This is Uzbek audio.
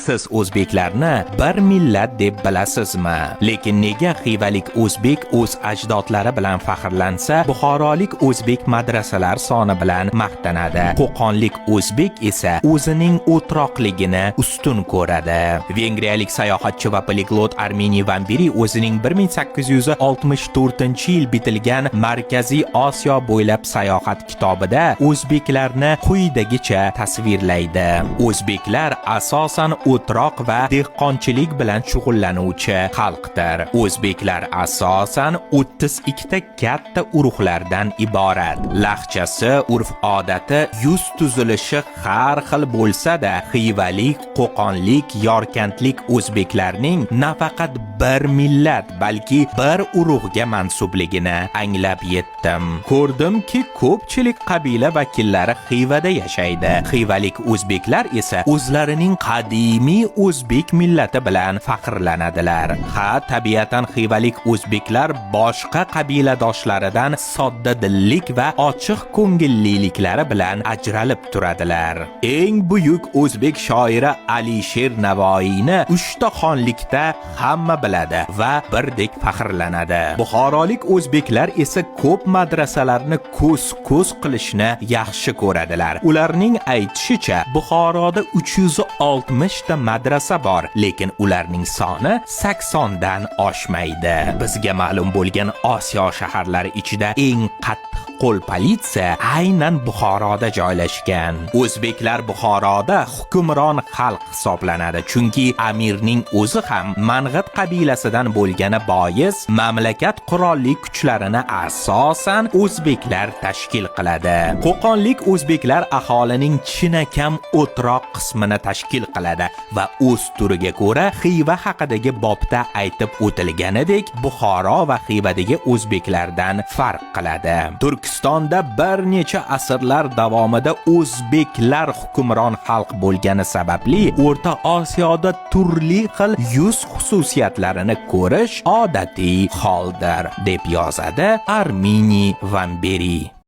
siz o'zbeklarni bir millat deb bilasizmi? Lekin nega xivalik o'zbek o'z ajdodlari bilan faxrlansa, buxorolik o'zbek madrasalar soni bilan maqtanadi? Qo'qonlik o'zbek esa o'zining o'troqligini ustun ko'radi. Vengriyalik sayohatchi va poliglot Armeniy Van Beri o'zining 1864-yil bitilgan Markaziy Osiyo bo'ylab sayohat kitobida o'zbeklarni quyidagicha tasvirlaydi. O'zbeklar asosan o'troq va dehqonchilik bilan shug'ullanuvchi xalqdir. O'zbeklar asosan 32 ta katta urug'lardan iborat. Lahjasi, urf-odati, yuz tuzilishi har xil bo'lsa-da, xivalik, qo'qonlik, yorkantlik o'zbeklarning nafaqat bir millat, balki bir urug'ga mansubligini anglab yetdim. Ko'rdimki, ko'pchilik qabila vakillari Xivada yashaydi. Xivalik o'zbeklar esa o'zlarining qadimiy o'zbek millati bilan faxrlanadilar. Tabiatan xivalik o'zbeklar boshqa qabiladoshlaridan soddadillik va ochiq ko'ngilliliklari bilan ajralib turadilar. Eng buyuk o'zbek shoiri Alisher Navoiyni 3 ta xonlikda hamma biladi va birdek faxrlanadi. Buxorolik o'zbeklar esa ko'p madrasalarni ko'z qilishni yaxshi ko'radilar. Ularning aytishicha, Buxoroda 360 ta madrasa bor, lekin ularning soni 80 dan oshmaydi. Bizga ma'lum bo'lgan Osiyo shaharlari ichida eng qattiq qo'l politsiya aynan Buxoroda joylashgan. O'zbeklar Buxoroda hukmron xalq hisoblanadi, chunki amirning o'zi ham Mang'it qabilasidan bo'lgani bois mamlakat qurolli kuchlarini asosan o'zbeklar tashkil qiladi. Qo'qonlik o'zbeklar aholining chinakam o'troq qismini tashkil qiladi va o'z turiga ko'ra Xiva haqidagi bobda aytib o'tilganidek Buxoro va Xivadagi o'zbeklardan farq qiladi. Turkistonda bir necha asrlar davomida o'zbeklar hukmron xalq bo'lgani sababli O'rta Osiyoda turli xil yuz xususiyatlarini ko'rish odatiy holdir, deb yozadi Armeniy Van Beri.